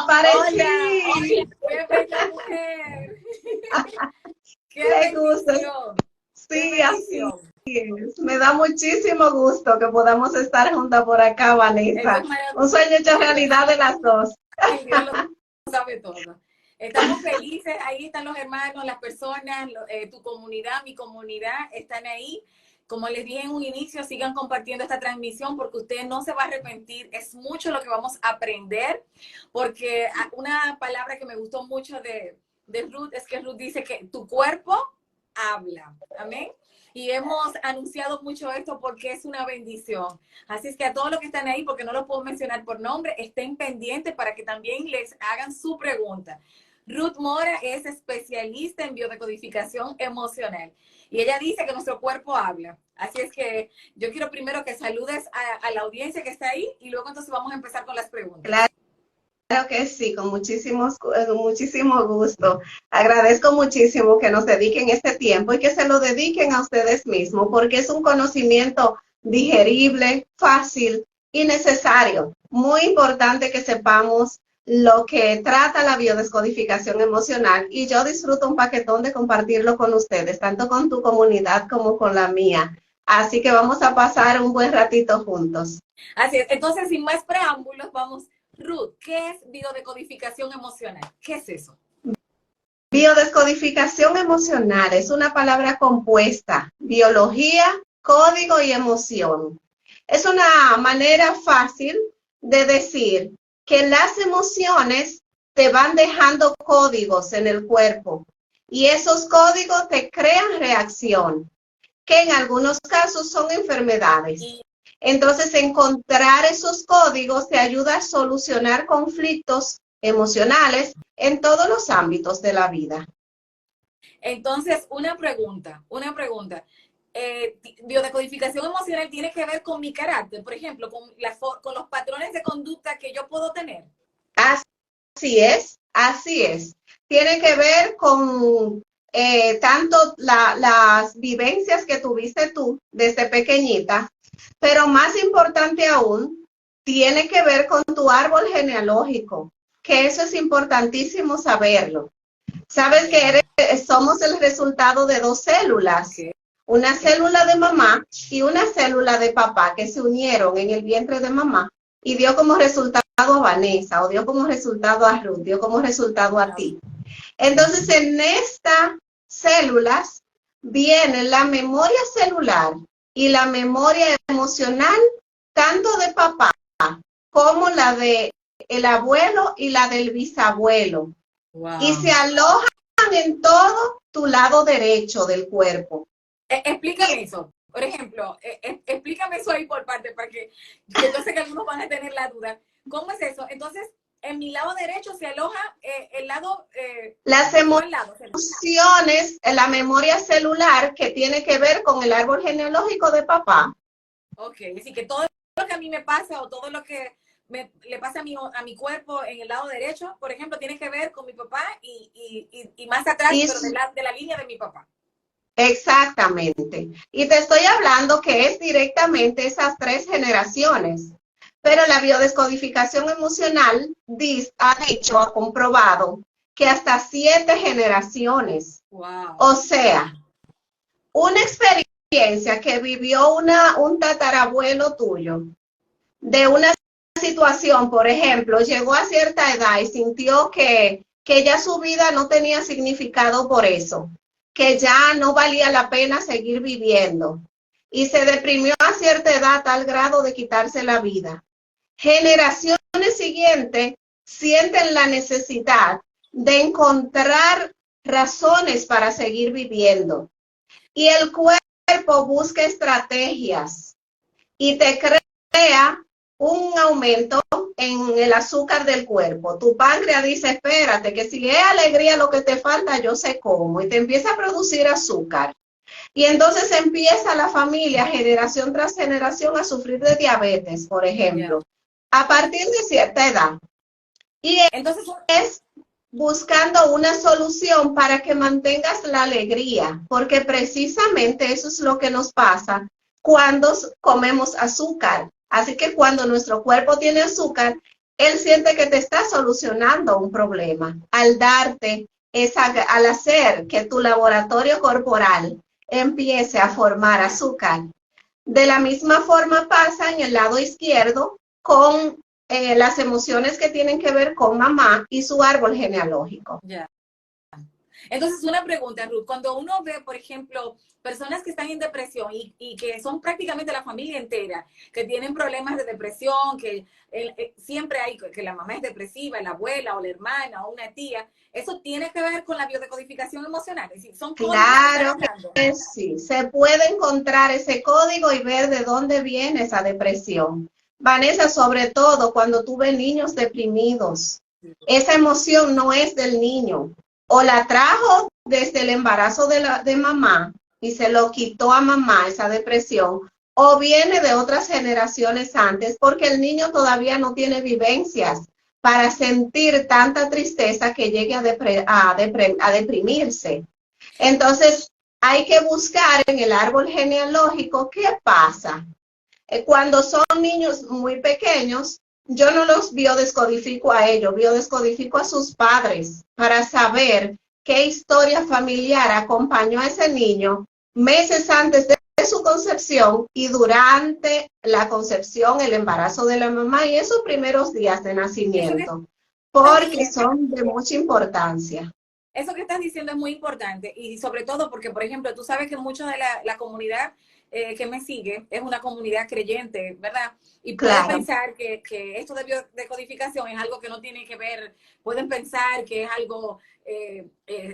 Aparecí. Hola, qué bella mujer. Qué gusto. Sí, así es. Me da muchísimo gusto que podamos estar juntas por acá, Eso Vanessa. es maravilloso. Un sueño hecho realidad de las dos. Ay, Dios lo sabe todo. Estamos felices, ahí están los hermanos, las personas, tu comunidad, mi comunidad, están ahí. Como les dije en un inicio, sigan compartiendo esta transmisión porque usted no se va a arrepentir. Es mucho lo que vamos a aprender, porque una palabra que me gustó mucho de Ruth es que Ruth dice que tu cuerpo habla. Amén. Y hemos anunciado mucho esto porque es una bendición. Así es que a todos los que están ahí, porque no los puedo mencionar por nombre, estén pendientes para que también les hagan su pregunta. Ruth Mora es especialista en biodecodificación emocional y ella dice que nuestro cuerpo habla. Así es que yo quiero primero que saludes a la audiencia que está ahí y luego entonces vamos a empezar con las preguntas. Claro que sí, con muchísimo gusto. Agradezco muchísimo que nos dediquen este tiempo y que se lo dediquen a ustedes mismos, porque es un conocimiento digerible, fácil y necesario. Muy importante que sepamos lo que trata la biodescodificación emocional y yo disfruto un paquetón de compartirlo con ustedes, tanto con tu comunidad como con la mía. Así que vamos a pasar un buen ratito juntos. Así es. Entonces, sin más preámbulos, vamos. Ruth, ¿qué es biodecodificación emocional? ¿Qué es eso? Biodescodificación emocional es una palabra compuesta, biología, código y emoción. Es una manera fácil de decir que las emociones te van dejando códigos en el cuerpo y esos códigos te crean reacción, que en algunos casos son enfermedades. Entonces, encontrar esos códigos te ayuda a solucionar conflictos emocionales en todos los ámbitos de la vida. Entonces, una pregunta. Biodecodificación emocional tiene que ver con mi carácter, por ejemplo, con los patrones de conducta que yo puedo tener. Así es. Tiene que ver con tanto las vivencias que tuviste tú desde pequeñita, pero más importante aún, tiene que ver con tu árbol genealógico, que eso es importantísimo saberlo. Sabes que somos el resultado de dos células, una célula de mamá y una célula de papá que se unieron en el vientre de mamá y dio como resultado a Vanessa, o dio como resultado a Ruth, dio como resultado a ti. Entonces, en estas células viene la memoria celular y la memoria emocional, tanto de papá como la de el abuelo y la del bisabuelo. Wow. Y se alojan en todo tu lado derecho del cuerpo. Explícame eso. Por ejemplo, explícame eso ahí por parte, para que yo sé que algunos van a tener la duda. ¿Cómo es eso? Entonces, en mi lado derecho se aloja el lado... las emociones, la memoria celular que tiene que ver con el árbol genealógico de papá. Ok, así que todo lo que a mí me pasa o todo lo que le pasa a mi cuerpo en el lado derecho, por ejemplo, tiene que ver con mi papá y más atrás, pero de la línea de mi papá. Exactamente. Y te estoy hablando que es directamente esas tres generaciones. Pero la biodescodificación emocional ha comprobado que hasta 7 generaciones. Wow. O sea, una experiencia que vivió un tatarabuelo tuyo de una situación, por ejemplo, llegó a cierta edad y sintió que ya su vida no tenía significado por eso, que ya no valía la pena seguir viviendo y se deprimió a cierta edad a tal grado de quitarse la vida. Generaciones siguientes sienten la necesidad de encontrar razones para seguir viviendo y el cuerpo busca estrategias y te crea un aumento en el azúcar del cuerpo. Tu páncreas dice, espérate, que si es alegría lo que te falta, yo sé cómo, y te empieza a producir azúcar. Y entonces empieza la familia, generación tras generación, a sufrir de diabetes, por ejemplo, a partir de cierta edad. Y entonces es buscando una solución para que mantengas la alegría, porque precisamente eso es lo que nos pasa cuando comemos azúcar. Así que cuando nuestro cuerpo tiene azúcar, él siente que te está solucionando un problema al darte al hacer que tu laboratorio corporal empiece a formar azúcar. De la misma forma pasa en el lado izquierdo con las emociones que tienen que ver con mamá y su árbol genealógico. Ya. Entonces, una pregunta, Ruth. Cuando uno ve, por ejemplo, personas que están en depresión y que son prácticamente la familia entera, que tienen problemas de depresión, que siempre hay que la mamá es depresiva, la abuela o la hermana o una tía, ¿eso tiene que ver con la biodecodificación emocional? Es decir, son claro que sí, se puede encontrar ese código y ver de dónde viene esa depresión. Vanessa, sobre todo cuando tú ves niños deprimidos, esa emoción no es del niño, o la trajo desde el embarazo de mamá y se lo quitó a mamá esa depresión, o viene de otras generaciones antes, porque el niño todavía no tiene vivencias para sentir tanta tristeza que llegue a deprimirse. Entonces, hay que buscar en el árbol genealógico qué pasa. Cuando son niños muy pequeños, yo no los biodescodifico a ellos, biodescodifico a sus padres para saber qué historia familiar acompañó a ese niño meses antes de su concepción y durante la concepción, el embarazo de la mamá y esos primeros días de nacimiento, porque son de mucha importancia. Eso que estás diciendo es muy importante y sobre todo porque, por ejemplo, tú sabes que mucho de la comunidad que me sigue es una comunidad creyente, ¿verdad? Y pueden pensar que esto de biodecodificación es algo que no tiene que ver, pueden pensar que es algo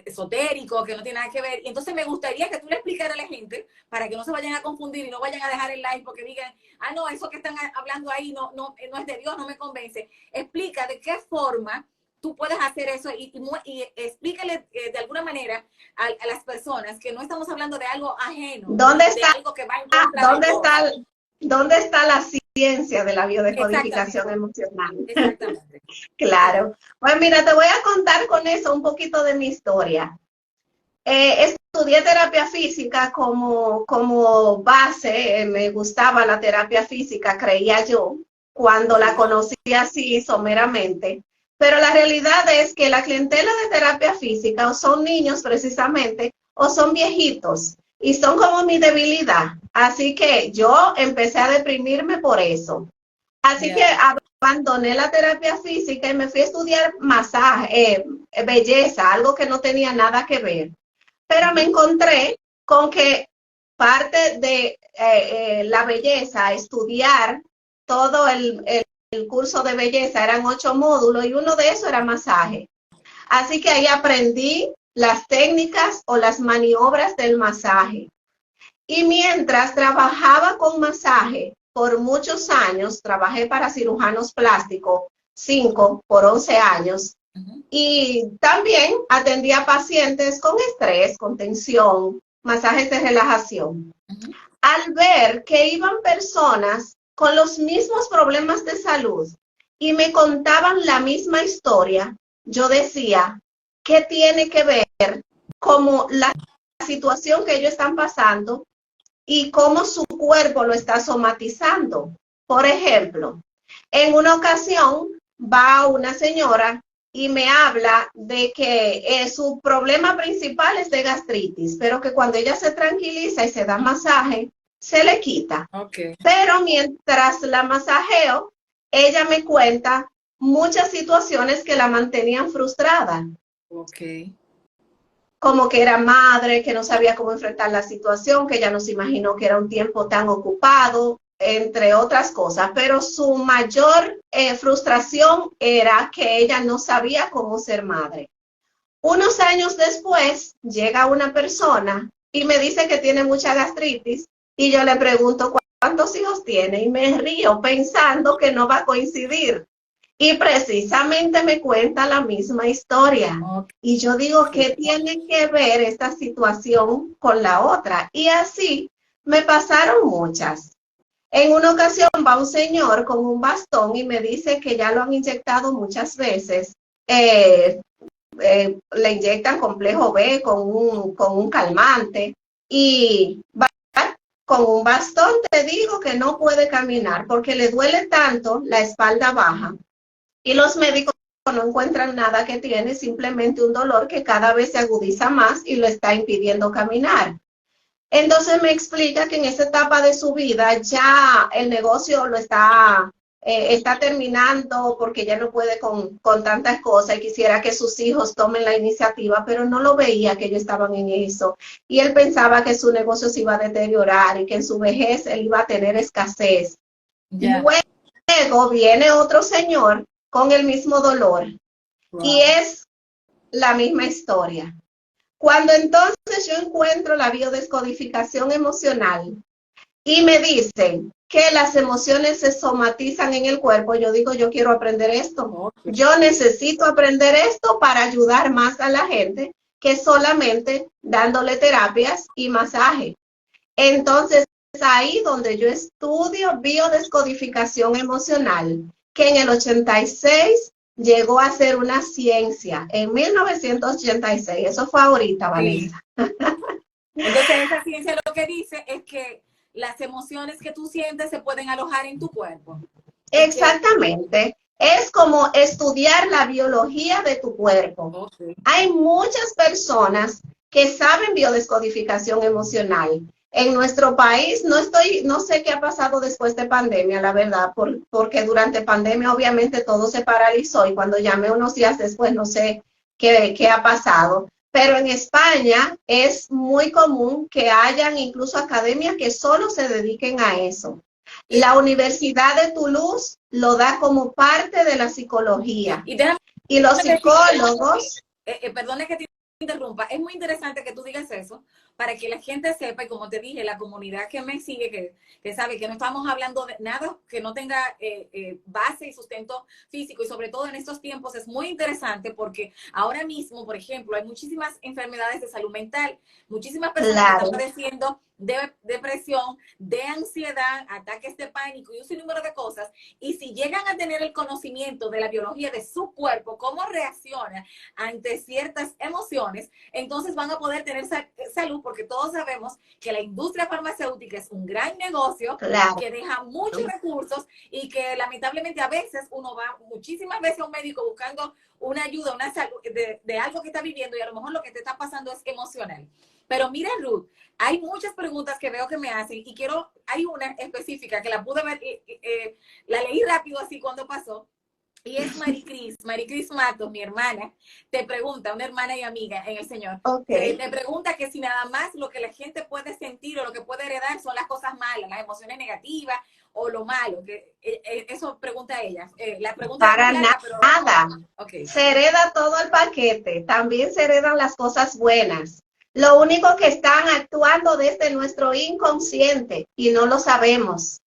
esotérico, que no tiene nada que ver. Y entonces me gustaría que tú le explicaras a la gente para que no se vayan a confundir y no vayan a dejar el like porque digan, no, eso que están hablando ahí no es de Dios, no me convence. Explica de qué forma tú puedes hacer eso y explícale de alguna manera a las personas que no estamos hablando de algo ajeno. ¿Dónde está, de algo que va en contra ¿dónde está la ciencia de la biodecodificación emocional? Exactamente. Claro. Pues mira, te voy a contar con eso un poquito de mi historia. Estudié terapia física como base, me gustaba la terapia física, creía yo, cuando la conocí así someramente. Pero la realidad es que la clientela de terapia física o son niños precisamente o son viejitos y son como mi debilidad. Así que yo empecé a deprimirme por eso. Así que abandoné la terapia física y me fui a estudiar masaje, belleza, algo que no tenía nada que ver. Pero me encontré con que parte de la belleza, estudiar todo el curso de belleza, eran 8 módulos y uno de esos era masaje. Así que ahí aprendí las técnicas o las maniobras del masaje. Y mientras trabajaba con masaje, por muchos años, trabajé para cirujanos plásticos, 5 por 11 años, y también atendía pacientes con estrés, con tensión, masajes de relajación. Al ver que iban personas con los mismos problemas de salud y me contaban la misma historia, yo decía, ¿qué tiene que ver como la situación que ellos están pasando y cómo su cuerpo lo está somatizando? Por ejemplo, en una ocasión va una señora y me habla de que su problema principal es de gastritis, pero que cuando ella se tranquiliza y se da masaje, se le quita. Pero mientras la masajeo, ella me cuenta muchas situaciones que la mantenían frustrada. Como que era madre, que no sabía cómo enfrentar la situación, que ella no se imaginó que era un tiempo tan ocupado, entre otras cosas. Pero su mayor frustración era que ella no sabía cómo ser madre. Unos años después, llega una persona y me dice que tiene mucha gastritis. Y yo le pregunto, ¿cuántos hijos tiene? Y me río pensando que no va a coincidir. Y precisamente me cuenta la misma historia. Y yo digo, ¿qué tiene que ver esta situación con la otra? Y así me pasaron muchas. En una ocasión va un señor con un bastón y me dice que ya lo han inyectado muchas veces. Le inyectan complejo B con un calmante. Y con un bastón te digo que no puede caminar porque le duele tanto la espalda baja y los médicos no encuentran nada que tiene, simplemente un dolor que cada vez se agudiza más y lo está impidiendo caminar. Entonces me explica que en esa etapa de su vida ya el negocio lo está terminando porque ya no puede con tantas cosas y quisiera que sus hijos tomen la iniciativa, pero no lo veía que ellos estaban en eso. Y él pensaba que su negocio se iba a deteriorar y que en su vejez él iba a tener escasez. Ya. Luego viene otro señor con el mismo dolor y es la misma historia. Cuando entonces yo encuentro la biodescodificación emocional y me dicen que las emociones se somatizan en el cuerpo, yo digo, yo quiero aprender esto. Yo necesito aprender esto para ayudar más a la gente que solamente dándole terapias y masaje. Entonces, ahí donde yo estudio biodescodificación emocional, que en el 86 llegó a ser una ciencia, en 1986, eso fue ahorita, Vanessa. Sí. Entonces, esa ciencia lo que dice es que las emociones que tú sientes se pueden alojar en tu cuerpo. Exactamente. Es como estudiar la biología de tu cuerpo. Okay. Hay muchas personas que saben biodescodificación emocional. En nuestro país, no sé qué ha pasado después de pandemia, la verdad, porque durante pandemia obviamente todo se paralizó y cuando llamé unos días después no sé qué ha pasado. Pero en España es muy común que hayan incluso academias que solo se dediquen a eso. La Universidad de Toulouse lo da como parte de la psicología. Y los psicólogos... Perdone que te interrumpa, es muy interesante que tú digas eso para que la gente sepa, y como te dije, la comunidad que me sigue, que sabe que no estamos hablando de nada que no tenga base y sustento físico, y sobre todo en estos tiempos es muy interesante porque ahora mismo, por ejemplo, hay muchísimas enfermedades de salud mental, muchísimas personas que están padeciendo de depresión, de ansiedad, ataques de pánico y un sinnúmero de cosas, y si llegan a tener el conocimiento de la biología de su cuerpo, cómo reacciona ante ciertas emociones, entonces van a poder tener salud, porque todos sabemos que la industria farmacéutica es un gran negocio, que deja muchos recursos y que lamentablemente a veces uno va muchísimas veces a un médico buscando una ayuda, una salud de algo que está viviendo y a lo mejor lo que te está pasando es emocional. Pero mira, Ruth, hay muchas preguntas que veo que me hacen y hay una específica que la pude ver, la leí rápido así cuando pasó, y es Maricris Matos, mi hermana, te pregunta, una hermana y amiga en el Señor, te pregunta que si nada más lo que la gente puede sentir o lo que puede heredar son las cosas malas, las emociones negativas o lo malo, que eso pregunta ella. La pregunta para nada, pero... se hereda todo el paquete, también se heredan las cosas buenas. Lo único que están actuando desde nuestro inconsciente y no lo sabemos.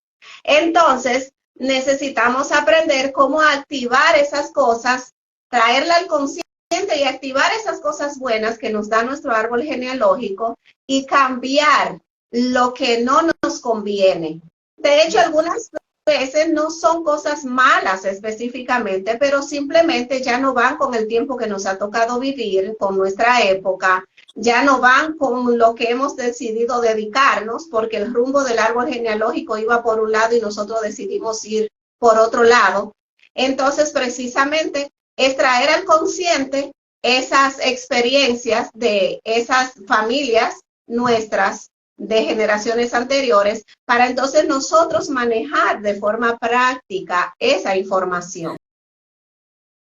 Entonces, necesitamos aprender cómo activar esas cosas, traerla al consciente y activar esas cosas buenas que nos da nuestro árbol genealógico y cambiar lo que no nos conviene. De hecho, algunas veces no son cosas malas específicamente, pero simplemente ya no van con el tiempo que nos ha tocado vivir, con nuestra época, ya no van con lo que hemos decidido dedicarnos, porque el rumbo del árbol genealógico iba por un lado y nosotros decidimos ir por otro lado. Entonces, precisamente, es traer al consciente esas experiencias de esas familias nuestras, de generaciones anteriores, para entonces nosotros manejar de forma práctica esa información.